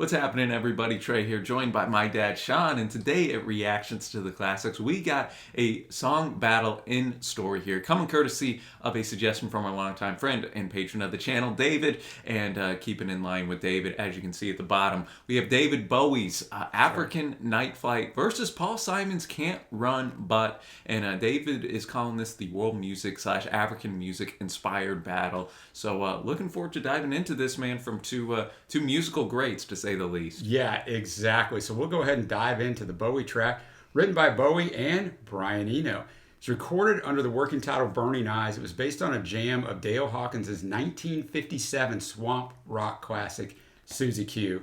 What's happening, everybody? Trey here, joined by my dad, Sean, and today at Reactions to the Classics, we got a song battle in store here, coming courtesy of a suggestion from our longtime friend and patron of the channel, David, and keeping in line with David, as you can see at the bottom, we have David Bowie's African Night Flight versus Paul Simon's Cant Run, But, and David is calling this the world music / African music inspired battle, so looking forward to diving into this, man, from two musical greats, to say the least. Yeah, exactly. So we'll go ahead and dive into the Bowie track, written by Bowie and Brian Eno. It's recorded under the working title Burning Eyes. It was based on a jam of Dale Hawkins' 1957 swamp rock classic, Susie Q.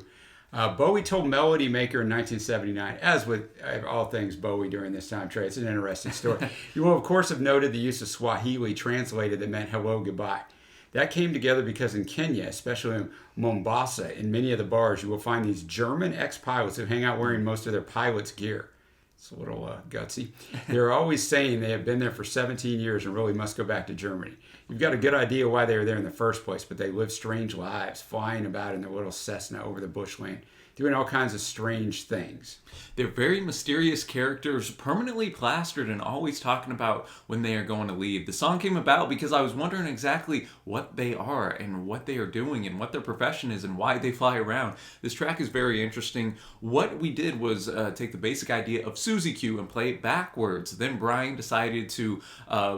Bowie told Melody Maker in 1979, as with all things Bowie during this time, Trey, it's an interesting story. You will, of course, have noted the use of Swahili translated that meant hello, goodbye. That came together because in Kenya, especially in Mombasa, in many of the bars, you will find these German ex-pilots who hang out wearing most of their pilot's gear. It's a little gutsy. They're always saying they have been there for 17 years and really must go back to Germany. You've got a good idea why they were there in the first place, but they live strange lives, flying about in their little Cessna over the bushland, doing all kinds of strange things. They're very mysterious characters, permanently plastered and always talking about when they are going to leave. The song came about because I was wondering exactly what they are and what they are doing and what their profession is and why they fly around. This track is very interesting. What we did was take the basic idea of Susie Q and play it backwards. Then Brian decided to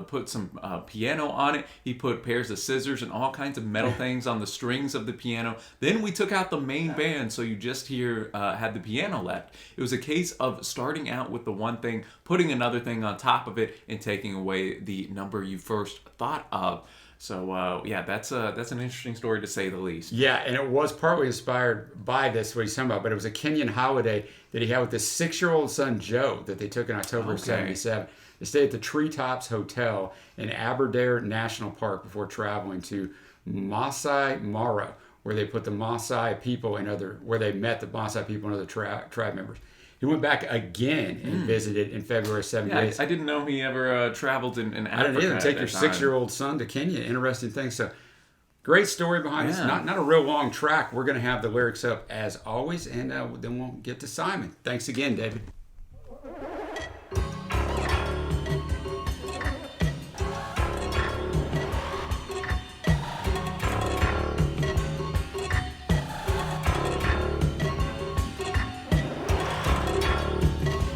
put some piano on it. He put pairs of scissors and all kinds of metal things on the strings of the piano. Then we took out the main band, so you just hear had the piano left. It was a case of starting out with the one thing, putting another thing on top of it, and taking away the number you first thought of. So yeah, that's an interesting story to say the least. Yeah, and it was partly inspired by this, what he's talking about, but it was a Kenyan holiday that he had with his 6-year-old son, Joe, that they took in October of 77. They stayed at the Treetops Hotel in Aberdare National Park before traveling to Masai Mara, where they put the Maasai people and where they met the Maasai people and other tribe members. He went back again and visited in February 78. Yeah, I didn't know he ever traveled in Africa. I didn't either. Take your 6-year-old son to Kenya. Interesting thing. So, great story behind this. Not a real long track. We're going to have the lyrics up as always, and then we'll get to Simon. Thanks again, David.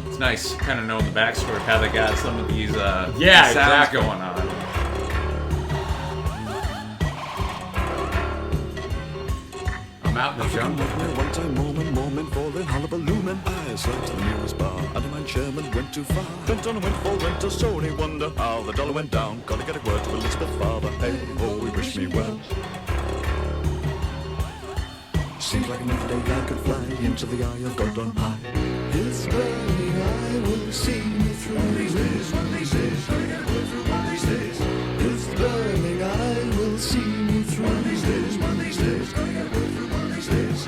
It's nice kind of knowing the backstory of how they got some of these sounds exactly. going on. I'm out in the jungle. One time moment, falling, hullabaloo, I slept to the nearest bar. And my chairman went too far. Went on and went for winter, so he wonder how the dollar went down. Gotta get a word to Elizabeth father. Hey, oh, we wish me well. Seems like another day I could fly into the eye of God on high. His burning eye will see me through. One of these days, gonna get a word through one of these days. His burning eye will see me through. One of these days, gonna get a word through one of these days.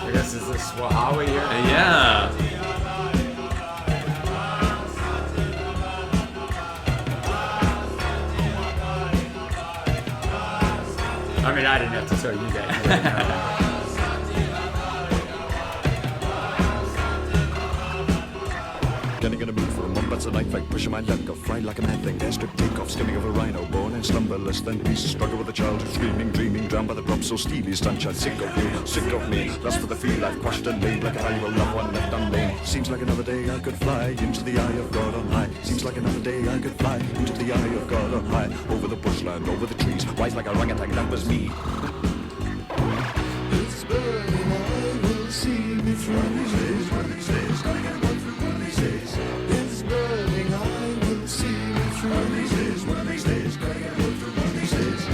I guess this is Swahili here. Yeah. I mean, I didn't have to tell you that. Gonna move for a month, that's a night fight, pushing my luck, I'll fly like a mad thing, airstrip takeoff, skimming of a rhino, born and slumberless, then beast, struggle with a child who's screaming, dreaming, drowned by the drop, so steely, sunshine, sick of you, sick of me, lust for the feel, I've crushed and laid, like a valuable loved one left unnamed, seems like another day I could fly, into the eye of God on high, seems like another day I could fly, into the eye of God on high, over the bushland, over the trees, wise like a orangutan, that was me. It's burning, I will see me through. One of these days, gonna get a word through one of these days. It's burning, I will see me through. One of these days, gonna get a word through one of these days.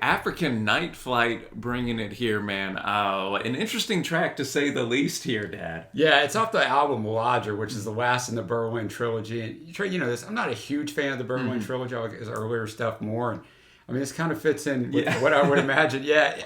African Night Flight bringing it here, man. An interesting track to say the least here, Dad. Yeah, it's off the album Lodger, which is the last in the Berlin trilogy. And Trey, you know this. I'm not a huge fan of the Berlin trilogy. I like his earlier stuff more. And I mean, this kind of fits in with what I would imagine. Yeah,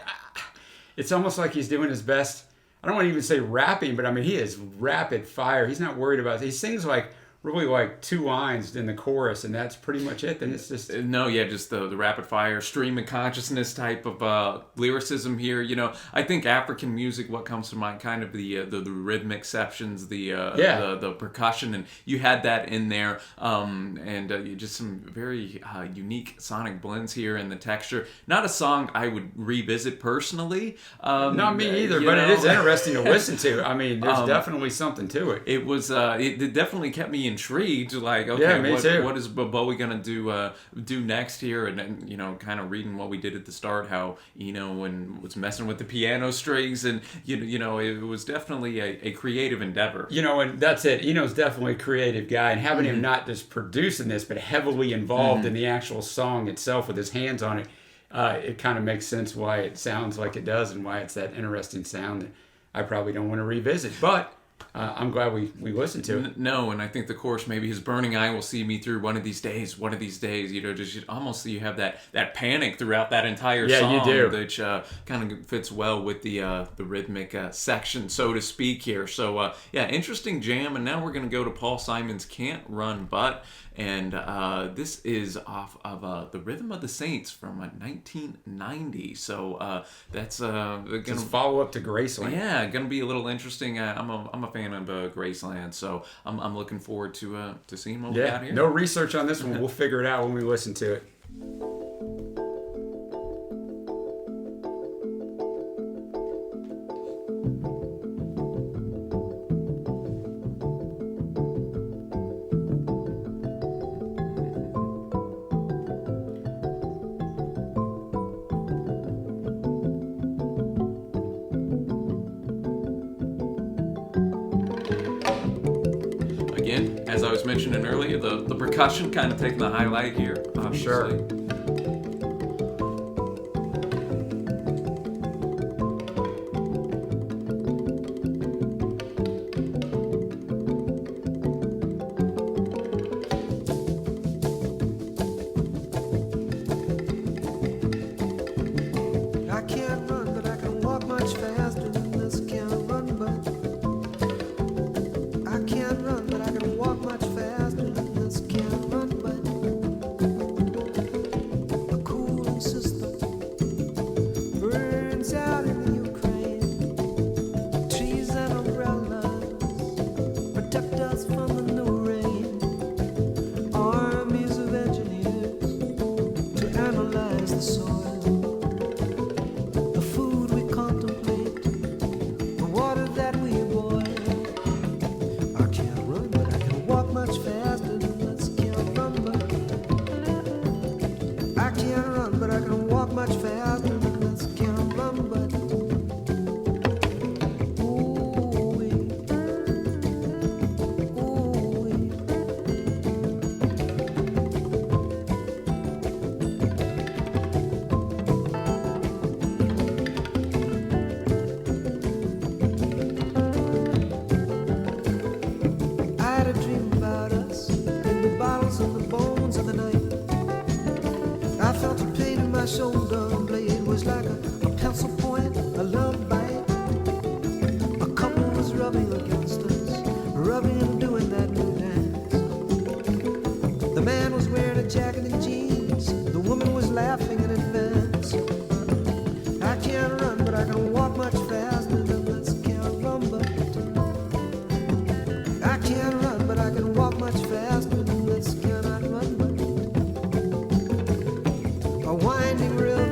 it's almost like he's doing his best. I don't want to even say rapping, but I mean, he is rapid fire. He's not worried about it. He sings like really like 2 lines in the chorus, and that's pretty much it. Then it's just just the rapid fire stream of consciousness type of lyricism here. You know, I think African music, what comes to mind, kind of the rhythmic sections, the percussion, and you had that in there, and just some very unique sonic blends here in the texture. Not a song I would revisit personally. Not me either, but it is interesting to listen to. I mean, there's definitely something to it. It was it definitely kept me intrigued, like, okay, what is Bowie gonna do next here? And you know, kind of reading what we did at the start, how Eno and was messing with the piano strings, and you know, it was definitely a creative endeavor. You know, and that's it. Eno's definitely a creative guy, and having him not just producing this, but heavily involved in the actual song itself with his hands on it, it kind of makes sense why it sounds like it does, and why it's that interesting sound that I probably don't want to revisit, but. I'm glad we listened to it. No, and I think the chorus, maybe his burning eye will see me through one of these days. You know, just almost you have that panic throughout that entire song. Yeah, you do. Which kind of fits well with the rhythmic section, so to speak here. So, interesting jam. And now we're going to go to Paul Simon's Cant Run, But. And this is off of The Rhythm of the Saints from 1990. So that's going to follow up to Graceland. Yeah, going to be a little interesting. I'm a fan of Graceland, so I'm looking forward to seeing what we got here. No research on this one. We'll figure it out when we listen to it. As I was mentioning earlier, the percussion kind of taking the highlight here. Sure. I can't run, but I can walk much faster than this. Can't run, but I can't run, but I can walk much faster than this. Can't run, but a cooling system burns out in the Ukraine. Trees and umbrellas protect us from the new rain. Armies of engineers to analyze the soil. Much faster than this. Can't run, but ooh-wee, ooh-wee. I had a dream about us in the bottles and the bones of the night. I felt a pain in my shoulder blade was like a pencil point, a love bite. A couple was rubbing against us, rubbing and doing that new dance. The man was wearing a jacket and jeans, the woman was laughing in advance. I can't run, but I can walk much faster than this. Can't run, but I can't run, but I can walk much faster than this. Cannot run, but a winding river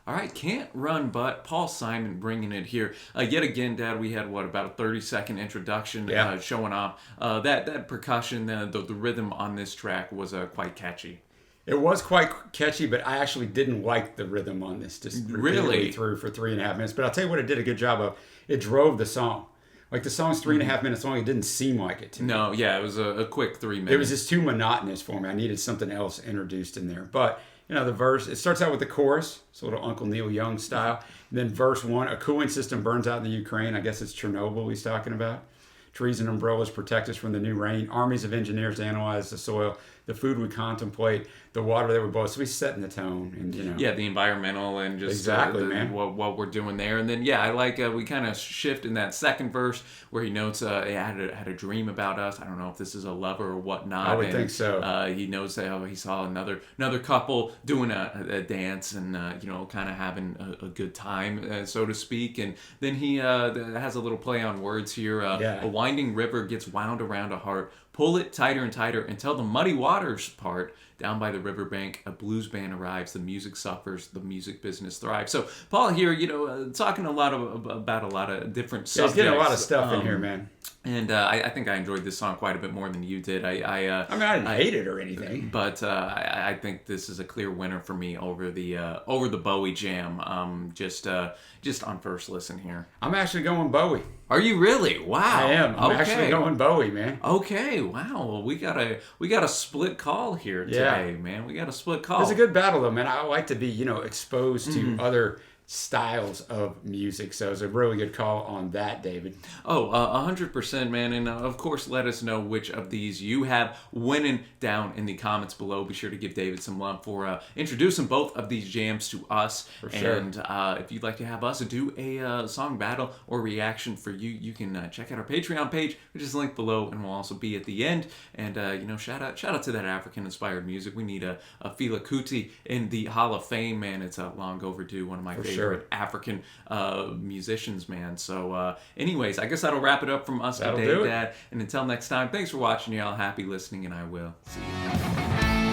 All right, Can't Run But, Paul Simon bringing it here. Yet again, Dad, we had, about a 30-second introduction showing off. That percussion, the rhythm on this track was quite catchy. It was quite catchy, but I actually didn't like the rhythm on this. Just repeatedly through for 3.5 minutes. But I'll tell you what it did a good job of. It drove the song. Like the song's 3.5 minutes long. It didn't seem like it to me. No, yeah, it was a quick 3 minutes. It was just too monotonous for me. I needed something else introduced in there. But, the verse, it starts out with the chorus. It's a little Uncle Neil Young style. And then verse 1, a cooling system burns out in the Ukraine. I guess it's Chernobyl he's talking about. Trees and umbrellas protect us from the new rain. Armies of engineers analyze the soil. The food we contemplate, the water that we boil. So he's setting the tone, and Yeah, the environmental and just exactly, man. What we're doing there, and then I like we kind of shift in that second verse where he notes he had a dream about us. I don't know if this is a lover or whatnot. I would think so. He knows that he saw another couple doing a dance and kind of having a good time, so to speak. And then he has a little play on words here. A winding river gets wound around a heart. Pull it tighter and tighter until the muddy waters part. Down by the riverbank, a blues band arrives. The music suffers. The music business thrives. So Paul here, talking about a lot of different subjects. He's getting a lot of stuff in here, man. And I think I enjoyed this song quite a bit more than you did. I didn't hate it or anything, but I think this is a clear winner for me over the Bowie jam. Just on first listen here. I'm actually going Bowie. Are you really? Wow. I am. I'm actually going Bowie, man. Okay. Wow. Well, we got a split call here today, man. We got a split call. It's a good battle, though, man. I like to be, exposed to other styles of music. So it's a really good call on that, David. Oh, 100%, man. And of course, let us know which of these you have winning down in the comments below. Be sure to give David some love for introducing both of these jams to us. For sure. And if you'd like to have us do a song battle or reaction for you, you can check out our Patreon page, which is linked below, and will also be at the end. And shout out to that African-inspired music. We need a Fela Kuti in the Hall of Fame, man. It's long overdue. One of my favorite African musicians, man. So anyways, I guess that'll wrap it up from us today, Dad. And until next time, thanks for watching, y'all. Happy listening, and I will see you.